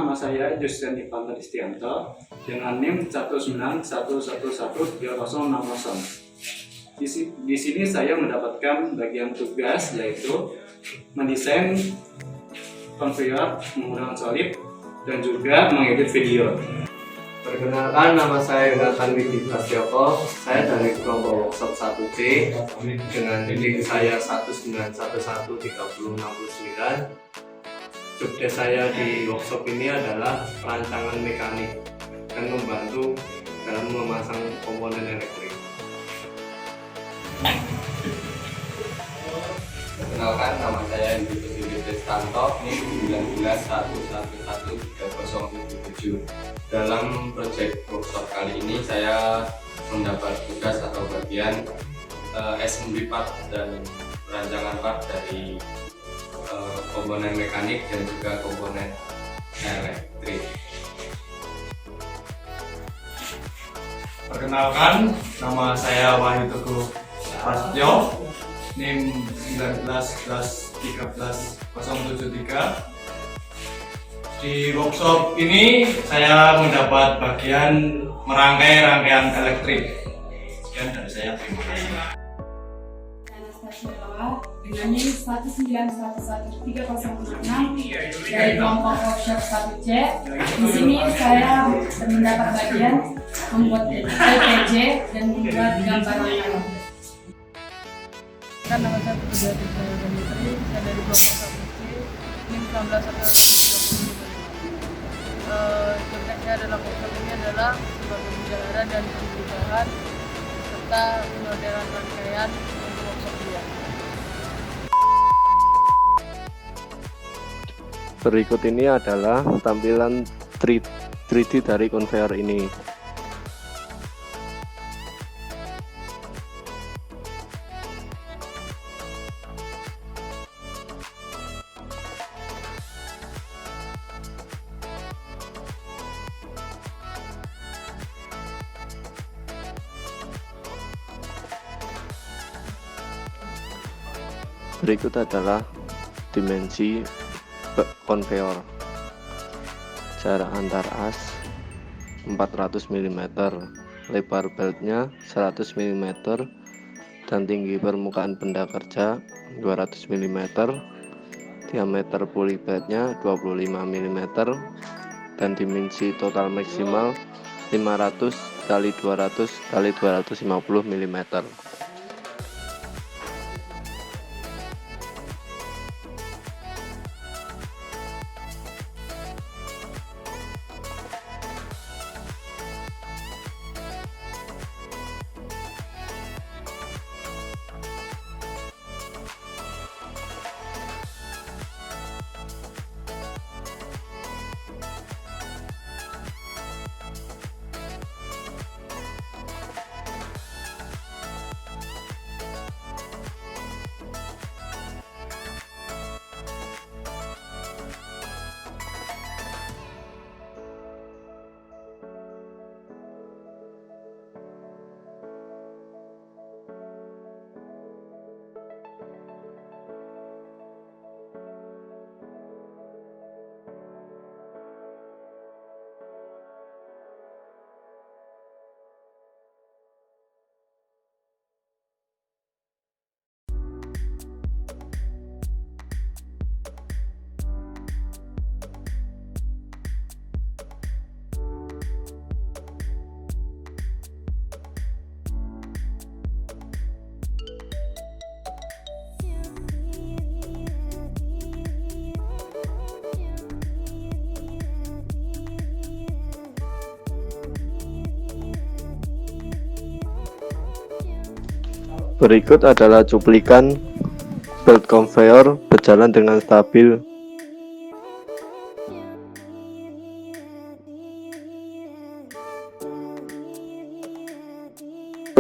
nama saya Justin Ivan Tristianto dengan NIM 191113060. Di sini saya mendapatkan bagian tugas yaitu mendesain konveyor menggunakan solid dan juga mengedit video. Perkenalkan, nama saya Yonatan Widi Prastyoko. Saya dari kelompok workshop 1C dengan link saya 1911369. Jobdesk saya di workshop ini adalah perancangan mekanik dan membantu dalam memasang komponen elektrik. Perkenalkan, nama saya Yudi Tristanto, NIM 191113077. Dalam proyek workshop kali ini saya mendapat tugas atau bagian assembly part dan perancangan part dari komponen mekanik dan juga komponen elektrik. Perkenalkan, nama saya Wahyu Teguh Prasetyo, NIM 191131073. Di workshop ini saya mendapat bagian merangkai rangkaian elektrik. Sekian dari saya, terima kasih. Dengan NIM 1911306 dari kelompok workshop 1C. Di sini saya mendapat bagian membuat LPG dan membuat gambar alam. Nama saya Putri Demitri, saya dari kelompok 1C, NIM 1911330. Jobdesk saya dalam workshop ini adalah sebagai pembelajaran dan perubahan serta pemodelan rangkaian untuk workshop 2. Berikut ini adalah tampilan 3D dari konveyor ini. Berikut adalah dimensi konveyor. Jarak antar as 400 mm, lebar beltnya 100 mm, dan tinggi permukaan benda kerja 200 mm, diameter pulley beltnya 25 mm, dan dimensi total maksimal 500 x 200 x 250 mm. Berikut adalah cuplikan belt conveyor berjalan dengan stabil.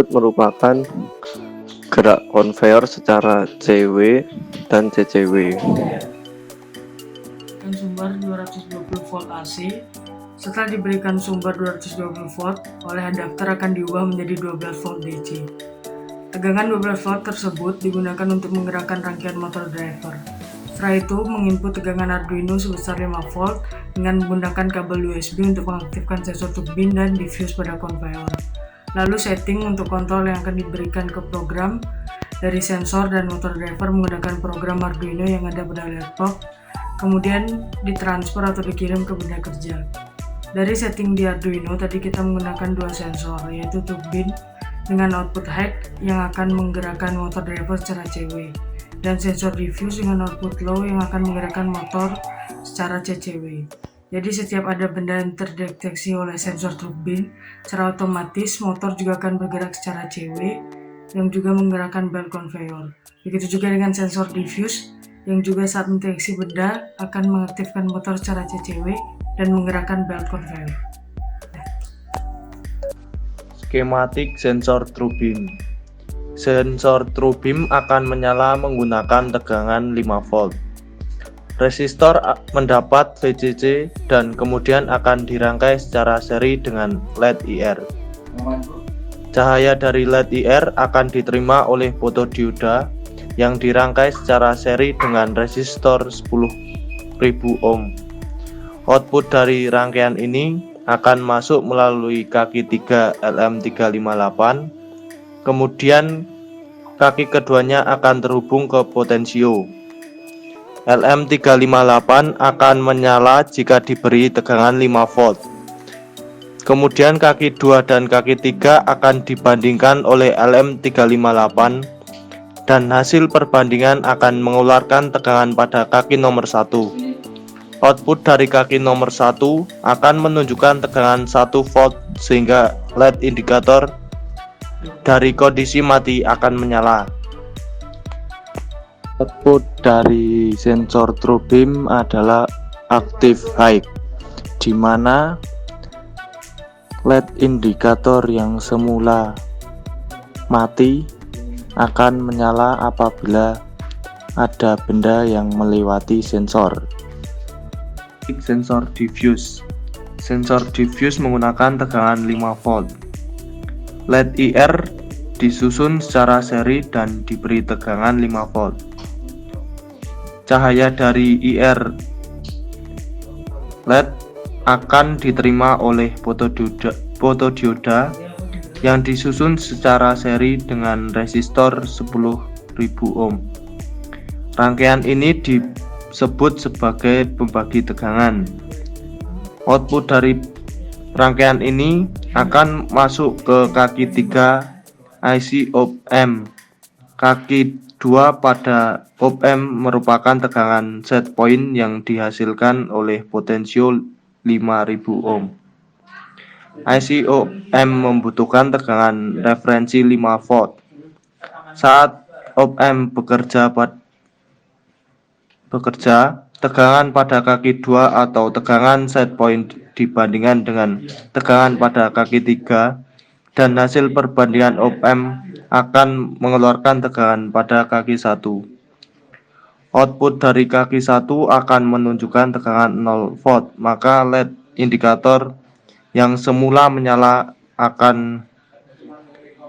Merupakan gerak konveyor secara CW dan CCW. Dan sumber 220 volt AC. Setelah diberikan sumber 220 volt, oleh adapter akan diubah menjadi 12 volt DC. Tegangan 12 volt tersebut digunakan untuk menggerakkan rangkaian motor driver. Setelah itu, menginput tegangan Arduino sebesar 5 volt dengan menggunakan kabel USB untuk mengaktifkan sensor turbin dan diffuse pada conveyor. Lalu setting untuk kontrol yang akan diberikan ke program dari sensor dan motor driver menggunakan program Arduino yang ada pada laptop, kemudian ditransfer atau dikirim ke benda kerja. Dari setting di Arduino tadi kita menggunakan dua sensor, yaitu turbin dengan output height yang akan menggerakkan motor driver secara CW, dan sensor diffuse dengan output low yang akan menggerakkan motor secara CCW. Jadi setiap ada benda yang terdeteksi oleh sensor turbin, secara otomatis motor juga akan bergerak secara CW yang juga menggerakkan belt conveyor. Begitu juga dengan sensor diffuse yang juga saat mendeteksi benda akan mengaktifkan motor secara CCW dan menggerakkan belt conveyor. Skematik sensor turbin. Sensor turbin akan menyala menggunakan tegangan 5 volt. Resistor mendapat VCC dan kemudian akan dirangkai secara seri dengan LED IR. Cahaya dari LED IR akan diterima oleh fotodioda yang dirangkai secara seri dengan resistor 10.000 ohm. Output dari rangkaian ini akan masuk melalui kaki 3 LM358, kemudian kaki keduanya akan terhubung ke potensio. LM358 akan menyala jika diberi tegangan 5 volt. Kemudian kaki 2 dan kaki 3 akan dibandingkan oleh LM358 dan hasil perbandingan akan mengeluarkan tegangan pada kaki nomor 1. Output dari kaki nomor 1 akan menunjukkan tegangan 1 volt sehingga LED indikator dari kondisi mati akan menyala. Output dari sensor turbin adalah active high, di mana LED indikator yang semula mati akan menyala apabila ada benda yang melewati sensor. Sensor diffuse. Sensor diffuse menggunakan tegangan 5 volt. LED IR disusun secara seri dan diberi tegangan 5 volt. Cahaya dari IR LED akan diterima oleh fotodioda yang disusun secara seri dengan resistor 10.000 ohm. Rangkaian ini disebut sebagai pembagi tegangan. Output dari rangkaian ini akan masuk ke kaki 3 IC op-amp. Kaki 2 pada op-amp merupakan tegangan set point yang dihasilkan oleh potensio 5000 ohm. IC op-amp membutuhkan tegangan referensi 5 volt. Saat op-amp bekerja, tegangan pada kaki 2 atau tegangan set point dibandingkan dengan tegangan pada kaki 3 dan hasil perbandingan op-amp akan mengeluarkan tegangan pada kaki 1. Output dari kaki 1 akan menunjukkan tegangan 0 volt, maka LED indikator yang semula menyala akan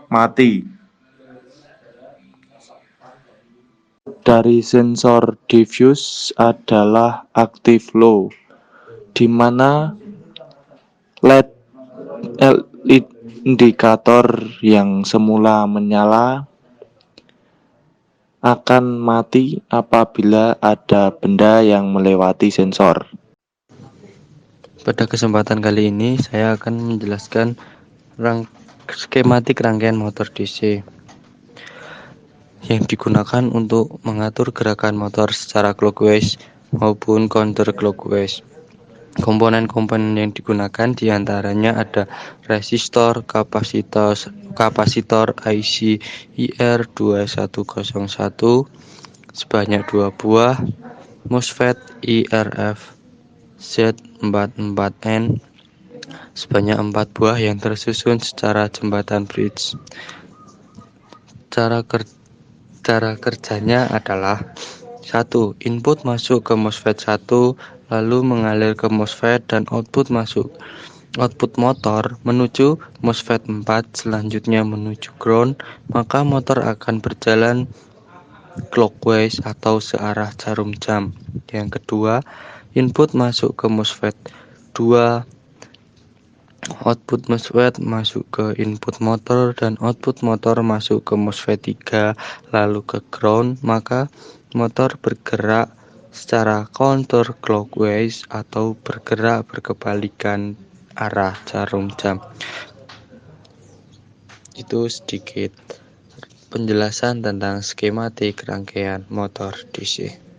mati. Dari sensor diffuse adalah active low, di mana LED indikator yang semula menyala akan mati apabila ada benda yang melewati sensor. Pada kesempatan kali ini saya akan menjelaskan skematik rangkaian motor DC yang digunakan untuk mengatur gerakan motor secara clockwise maupun counterclockwise. Komponen-komponen yang digunakan diantaranya ada resistor, kapasitor IC IR2101 sebanyak 2 buah, MOSFET IRF Z44N sebanyak 4 buah yang tersusun secara jembatan bridge. Cara kerjanya adalah 1. Input masuk ke MOSFET 1, lalu mengalir ke MOSFET dan output masuk. Output motor menuju MOSFET 4, selanjutnya menuju ground, maka motor akan berjalan clockwise atau searah jarum jam. Yang kedua, input masuk ke MOSFET 2, output MOSFET masuk ke input motor, dan output motor masuk ke MOSFET 3 lalu ke ground, maka motor bergerak secara counter clockwise atau bergerak berkebalikan arah jarum jam. Itu sedikit penjelasan tentang skematik rangkaian motor DC.